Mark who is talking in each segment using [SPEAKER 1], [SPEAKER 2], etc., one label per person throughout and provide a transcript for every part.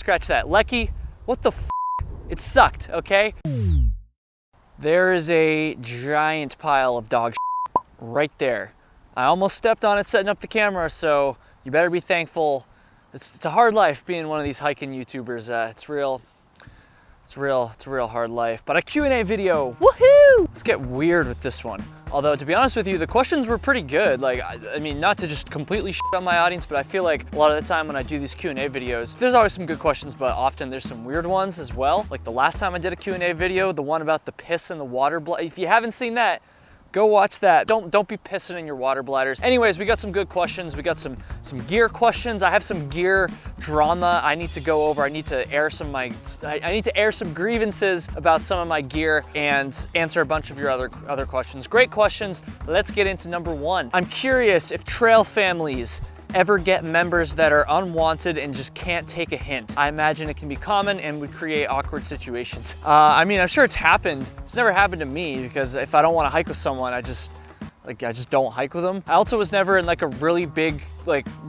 [SPEAKER 1] Scratch that. Lecky, what the f? It sucked, okay? There is a giant pile of dog shit right there. I almost stepped on it setting up the camera, so you better be thankful. It's a hard life being one of these hiking YouTubers. It's a real hard life. But a Q&A video, woohoo! Let's get weird with this one. Although, to be honest with you, the questions were pretty good. Like, I mean, not to just completely shit on my audience, but I feel like a lot of the time when I do these Q&A videos, there's always some good questions, but often there's some weird ones as well. Like the last time I did a Q&A video, the one about the piss and the water bladder. If you haven't seen that, go watch that. Don't be pissing in your water bladders. Anyways, we got some good questions. We got some gear questions. I have some gear drama I need to go over. I need to air some grievances about some of my gear and answer a bunch of your other questions. Great questions. Let's get into number one. I'm curious if trail families ever get members that are unwanted and just can't take a hint. I imagine it can be common and would create awkward situations. I mean, I'm sure it's happened. It's never happened to me because if I don't want to hike with someone, I just don't hike with them. I also was never in like a really big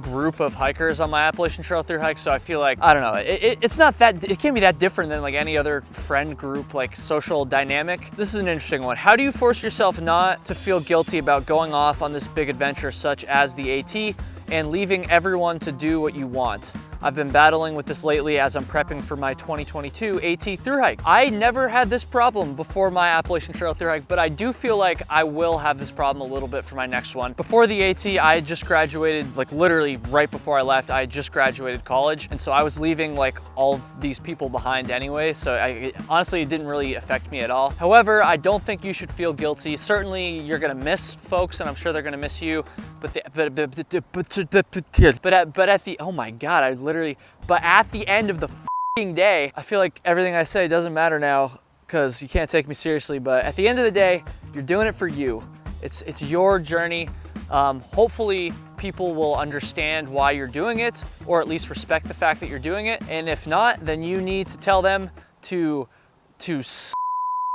[SPEAKER 1] group of hikers on my Appalachian Trail thru hike, so I feel like, I don't know, it's not that, it can't be that different than like any other friend group, like social dynamic. This is an interesting one. How do you force yourself not to feel guilty about going off on this big adventure such as the AT and leaving everyone to do what you want? I've been battling with this lately as I'm prepping for my 2022 AT thru hike. I never had this problem before my Appalachian Trail thru hike, but I do feel like I will have this problem a little bit for my next one. Before the AT, I had just graduated, like literally right before I left, I had just graduated college. And so I was leaving like all these people behind anyway. So honestly, it didn't really affect me at all. However, I don't think you should feel guilty. Certainly you're gonna miss folks and I'm sure they're gonna miss you. But at the, oh my God, but at the end of the f***ing day, I feel like everything I say doesn't matter now because you can't take me seriously, but at the end of the day, you're doing it for you. It's your journey. Hopefully people will understand why you're doing it, or at least respect the fact that you're doing it. And if not, then you need to tell them to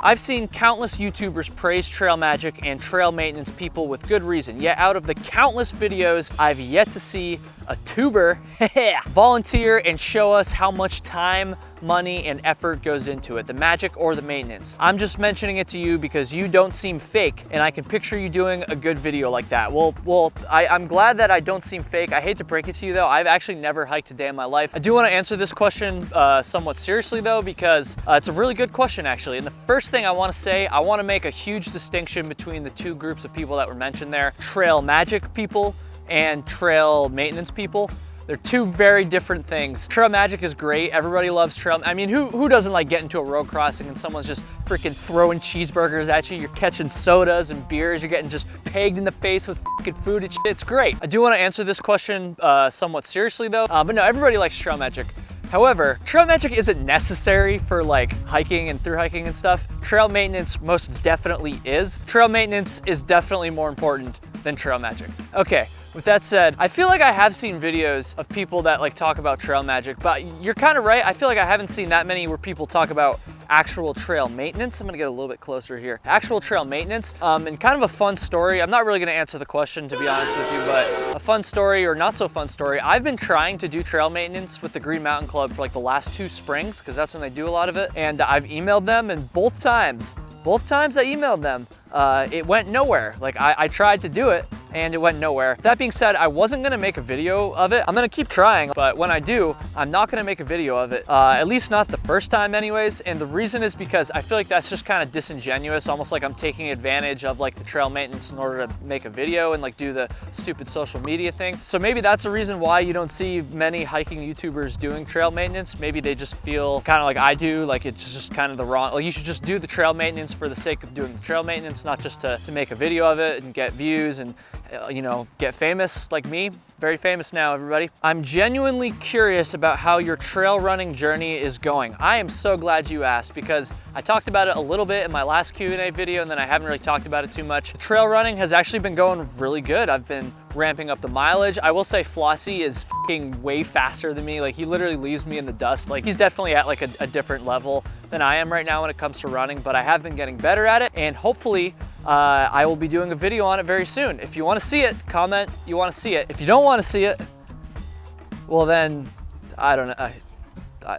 [SPEAKER 1] I've seen countless YouTubers praise trail magic and trail maintenance people with good reason, yet out of the countless videos, I've yet to see a tuber volunteer and show us how much time, money, and effort goes into it, the magic or the maintenance. I'm just mentioning it to you because you don't seem fake and I can picture you doing a good video like that. Well, I'm glad that I don't seem fake. I hate to break it to you though, I've actually never hiked a day in my life. I do want to answer this question somewhat seriously though, because it's a really good question actually. And the first thing I want to say, I want to make a huge distinction between the two groups of people that were mentioned there, trail magic people and trail maintenance people. They're two very different things. Trail magic is great. Everybody loves trail. I mean, who doesn't like get into a road crossing and someone's just freaking throwing cheeseburgers at you? You're catching sodas and beers. You're getting just pegged in the face with freaking food and shit. It's great. I do want to answer this question somewhat seriously though. But no, everybody likes trail magic. However, trail magic isn't necessary for like hiking and thru hiking and stuff. Trail maintenance most definitely is. Trail maintenance is definitely more important than trail magic. Okay, with that said, I feel like I have seen videos of people that like talk about trail magic, but you're kind of right. I feel like I haven't seen that many where people talk about actual trail maintenance. I'm gonna get a little bit closer here. Actual trail maintenance, and kind of a fun story. I'm not really gonna answer the question to be honest with you, but a fun story or not so fun story. I've been trying to do trail maintenance with the Green Mountain Club for like the last 2 springs, because that's when they do a lot of it. And I've emailed them, and both times I emailed them, it went nowhere. Like I tried to do it and it went nowhere. That being said, I wasn't gonna make a video of it. I'm gonna keep trying, but when I do, I'm not gonna make a video of it. At least not the first time anyways. And the reason is because I feel like that's just kind of disingenuous, almost like I'm taking advantage of like the trail maintenance in order to make a video and like do the stupid social media thing. So maybe that's a reason why you don't see many hiking YouTubers doing trail maintenance. Maybe they just feel kind of like I do, like it's just kind of the wrong, like you should just do the trail maintenance for the sake of doing the trail maintenance, not just to make a video of it and get views and you know, get famous like me. Very famous now, everybody. I'm genuinely curious about how your trail running journey is going. I am so glad you asked because I talked about it a little bit in my last Q&A video and then I haven't really talked about it too much. Trail running has actually been going really good. I've been ramping up the mileage. I will say Flossie is f***ing way faster than me. Like he literally leaves me in the dust. Like he's definitely at like a different level than I am right now when it comes to running, but I have been getting better at it and hopefully I will be doing a video on it very soon. If you want to see it, comment you want to see it. If you don't want to see it, well then, I don't know.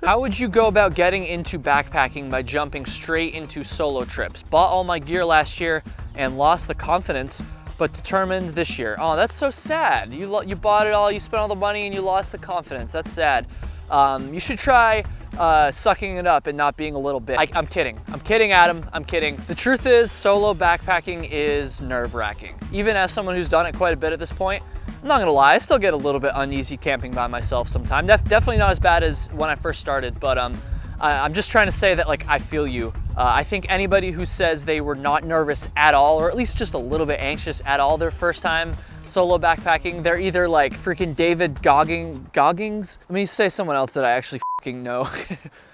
[SPEAKER 1] How would you go about getting into backpacking by jumping straight into solo trips? Bought all my gear last year and lost the confidence, but determined this year. Oh, that's so sad. You bought it all, you spent all the money, and you lost the confidence. That's sad. You should try sucking it up and not being a little bit. I'm kidding. I'm kidding, Adam. I'm kidding. The truth is, solo backpacking is nerve-wracking. Even as someone who's done it quite a bit at this point, I'm not gonna lie, I still get a little bit uneasy camping by myself sometimes. Definitely not as bad as when I first started, but I'm just trying to say that, like, I feel you. I think anybody who says they were not nervous at all, or at least just a little bit anxious at all their first time solo backpacking, they're either like freaking David Goggins. Let me say someone else that I actually fucking know.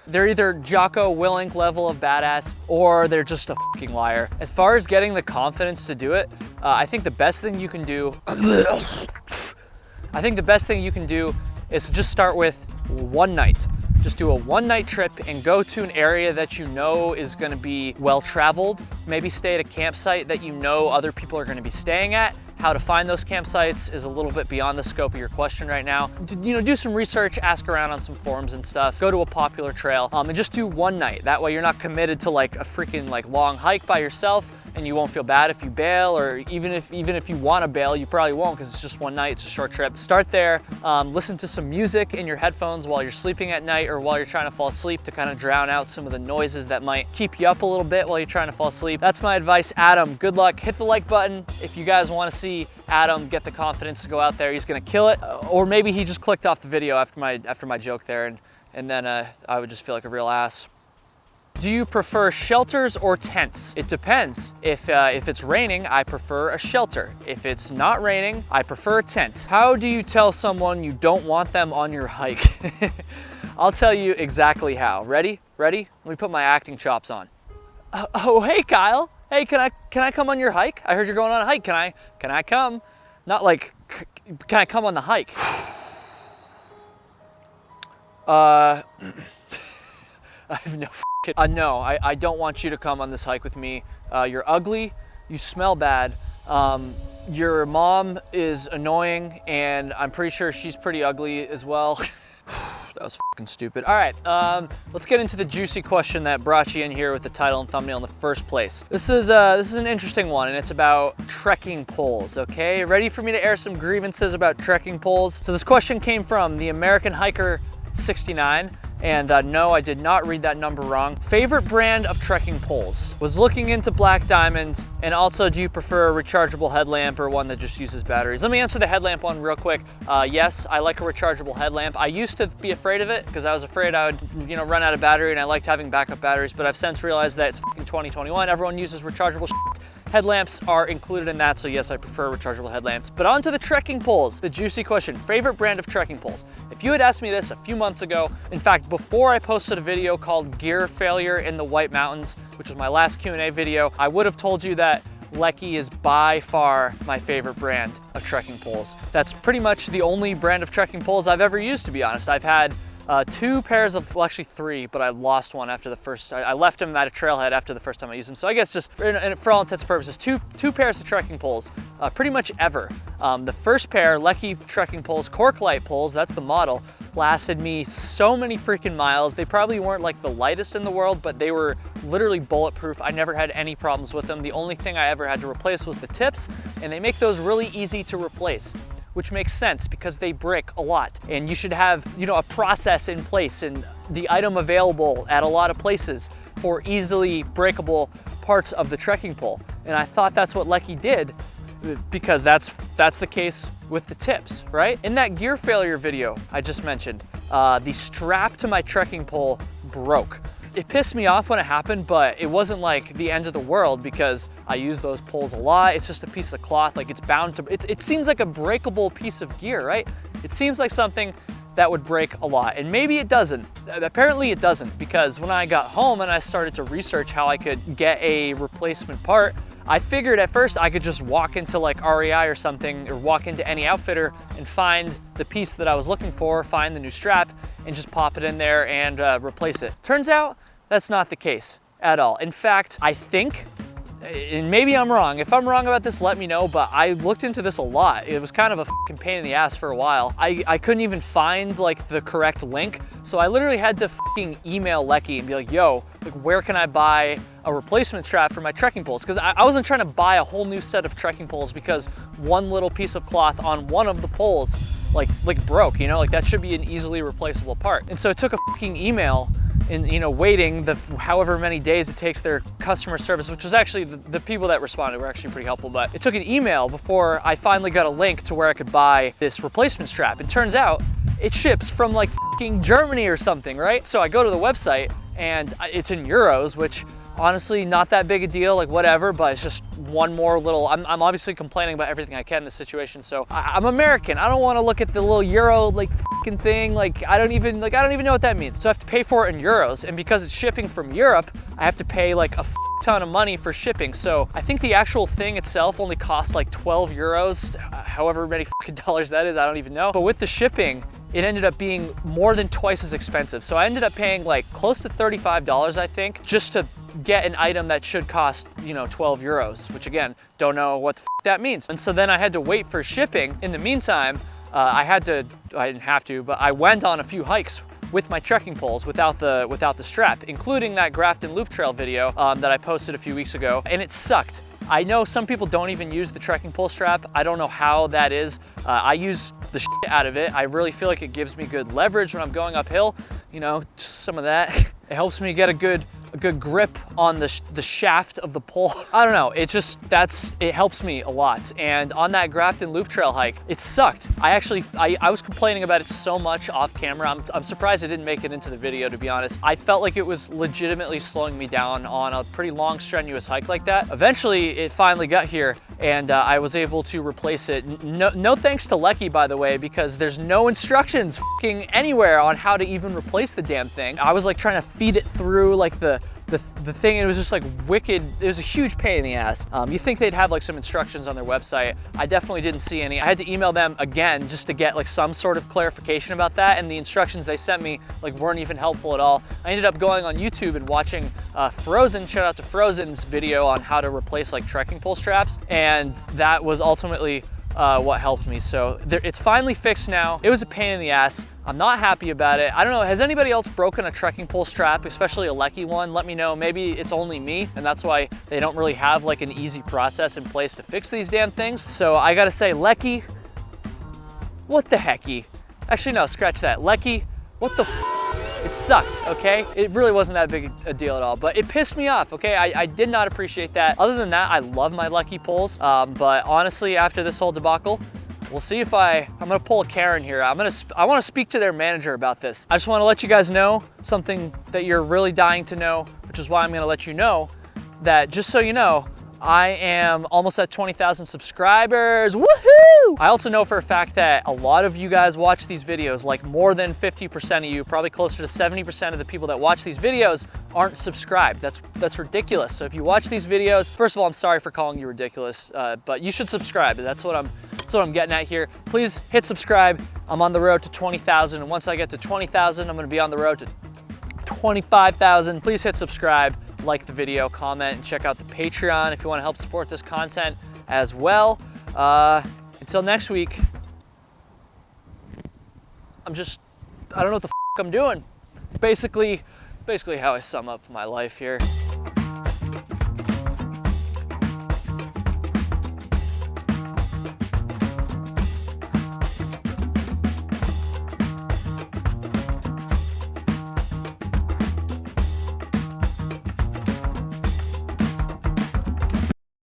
[SPEAKER 1] They're either Jocko Willink level of badass, or they're just a fucking liar. As far as getting the confidence to do it, I think the best thing you can do is to just start with one night. Just do a one-night trip and go to an area that you know is gonna be well-traveled. Maybe stay at a campsite that you know other people are gonna be staying at. How to find those campsites is a little bit beyond the scope of your question right now. You know, do some research, ask around on some forums and stuff, go to a popular trail, and just do one night. That way you're not committed to like a freaking like long hike by yourself, and you won't feel bad if you bail, or even if you want to bail, you probably won't, because it's just one night, it's a short trip. Start there, listen to some music in your headphones while you're sleeping at night, or while you're trying to fall asleep, to kind of drown out some of the noises that might keep you up a little bit while you're trying to fall asleep. That's my advice. Adam, good luck. Hit the like button if you guys want to see Adam get the confidence to go out there. He's gonna kill it. Or maybe he just clicked off the video after my joke there, and then I would just feel like a real ass. Do you prefer shelters or tents? It depends. If it's raining, I prefer a shelter. If it's not raining, I prefer a tent. How do you tell someone you don't want them on your hike? I'll tell you exactly how. Ready? Ready? Let me put my acting chops on. Oh, hey, Kyle. Hey, can I come on your hike? I heard you're going on a hike. Can I come? Not like, can I come on the hike? I have no no, I don't want you to come on this hike with me. You're ugly, you smell bad, your mom is annoying, and I'm pretty sure she's pretty ugly as well. That was fucking stupid. All right, let's get into the juicy question that brought you in here with the title and thumbnail in the first place. This is an interesting one, and it's about trekking poles, okay? Ready for me to air some grievances about trekking poles? So this question came from the American Hiker 69. And no, I did not read that number wrong. Favorite brand of trekking poles? Was looking into Black Diamond, and also, do you prefer a rechargeable headlamp or one that just uses batteries? Let me answer the headlamp one real quick. Yes, I like a rechargeable headlamp. I used to be afraid of it because I was afraid I would, run out of battery, and I liked having backup batteries, but I've since realized that it's fucking 2021. Everyone uses rechargeable shit. Headlamps are included in that, so yes, I prefer rechargeable headlamps. But on to the trekking poles, the juicy question. Favorite brand of trekking poles? If you had asked me this a few months ago, in fact, before I posted a video called Gear Failure in the White Mountains, which was my last Q&A video, I would have told you that Lecky is by far my favorite brand of trekking poles. That's pretty much the only brand of trekking poles I've ever used, to be honest. I've had two pairs of, well, actually three, but I lost one after the first. I left him at a trailhead after the first time I used them. So I guess just for all intents and purposes, two pairs of trekking poles, pretty much ever. The first pair, Lecky trekking poles, Cork Light poles, that's the model, lasted me so many freaking miles. They probably weren't like the lightest in the world, but they were literally bulletproof. I never had any problems with them. The only thing I ever had to replace was the tips, and they make those really easy to replace, which makes sense because they break a lot. And you should have, a process in place and the item available at a lot of places for easily breakable parts of the trekking pole. And I thought that's what Lecky did, because that's the case with the tips, right? In that Gear Failure video I just mentioned, the strap to my trekking pole broke. It pissed me off when it happened, but it wasn't like the end of the world because I use those poles a lot. It's just a piece of cloth, like it's bound to, it seems like a breakable piece of gear, right? It seems like something that would break a lot, and maybe it doesn't. Apparently it doesn't, because when I got home and I started to research how I could get a replacement part, I figured at first I could just walk into like REI or something, or walk into any outfitter and find the piece that I was looking for, find the new strap, and just pop it in there and replace it. Turns out that's not the case at all. In fact, I think, and maybe I'm wrong. If I'm wrong about this, let me know, but I looked into this a lot. It was kind of a fucking pain in the ass for a while. I couldn't even find like the correct link, so I literally had to fucking email Lecky and be like, yo, like where can I buy a replacement strap for my trekking poles? Because I wasn't trying to buy a whole new set of trekking poles because one little piece of cloth on one of the poles like broke, you know, like that should be an easily replaceable part. And so it took a fucking email and, you know, waiting the however many days it takes their customer service, which was actually the people that responded were actually pretty helpful, but it took an email before I finally got a link to where I could buy this replacement strap. It turns out it ships from like fucking Germany or something, right? So I go to the website and it's in euros, which honestly not that big a deal, like whatever, but it's just one more little, I'm obviously complaining about everything I can in this situation, so I'm American. I don't want to look at the little euro like fucking thing, like I don't even know what that means. So I have to pay for it in euros, and because it's shipping from Europe, I have to pay like a ton of money for shipping. So I think the actual thing itself only costs like 12 euros, however many fucking dollars that is, I don't even know. But with the shipping, it ended up being more than twice as expensive. So I ended up paying like close to $35, I think, just to get an item that should cost, you know, 12 euros, which again, don't know what the that means. And so then I had to wait for shipping. In the meantime, I didn't have to, but I went on a few hikes with my trekking poles without the strap, including that Grafton Loop Trail video that I posted a few weeks ago, and it sucked. I know some people don't even use the trekking pole strap. I don't know how that is. I use the shit out of it. I really feel like it gives me good leverage when I'm going uphill. You know, just some of that. It helps me get a good grip on the shaft of the pole. I don't know, it helps me a lot. And on that Grafton Loop Trail hike, it sucked. I was complaining about it so much off camera. I'm surprised I didn't make it into the video, to be honest. I felt like it was legitimately slowing me down on a pretty long, strenuous hike like that. Eventually, it finally got here, and I was able to replace it. No thanks to Lecky, by the way, because there's no instructions fucking anywhere on how to even replace the damn thing. I was like trying to feed it through like the thing, and it was just like wicked. It was a huge pain in the ass. You think they'd have like some instructions on their website. I definitely didn't see any. I had to email them again just to get like some sort of clarification about that, and the instructions they sent me like weren't even helpful at all. I ended up going on YouTube and watching Frozen, shout out to Frozen's video on how to replace like trekking pole straps, and that was ultimately what helped me. So it's finally fixed now. It was a pain in the ass. I'm not happy about it. I don't know, has anybody else broken a trekking pole strap, especially a Lecky one? Let me know. Maybe it's only me, and that's why they don't really have like an easy process in place to fix these damn things. So I gotta say, Lecky, what the hecky? Actually, no, scratch that. Lecky, what the it sucked, okay? It really wasn't that big a deal at all, but it pissed me off, okay? I did not appreciate that. Other than that, I love my Lecky poles, but honestly, after this whole debacle, we'll see if I'm gonna pull a Karen here. I wanna speak to their manager about this. I just wanna let you guys know something that you're really dying to know, which is why I'm gonna let you know that, just so you know, I am almost at 20,000 subscribers, woohoo! I also know for a fact that a lot of you guys watch these videos, like more than 50% of you, probably closer to 70% of the people that watch these videos aren't subscribed. That's ridiculous. So if you watch these videos, first of all, I'm sorry for calling you ridiculous, but you should subscribe. That's what I'm getting at here. Please hit subscribe. I'm on the road to 20,000, and once I get to 20,000, I'm gonna be on the road to 25,000. Please hit subscribe, like the video, comment, and check out the Patreon if you want to help support this content as well. Until next week, I don't know what the f I'm doing. Basically how I sum up my life here.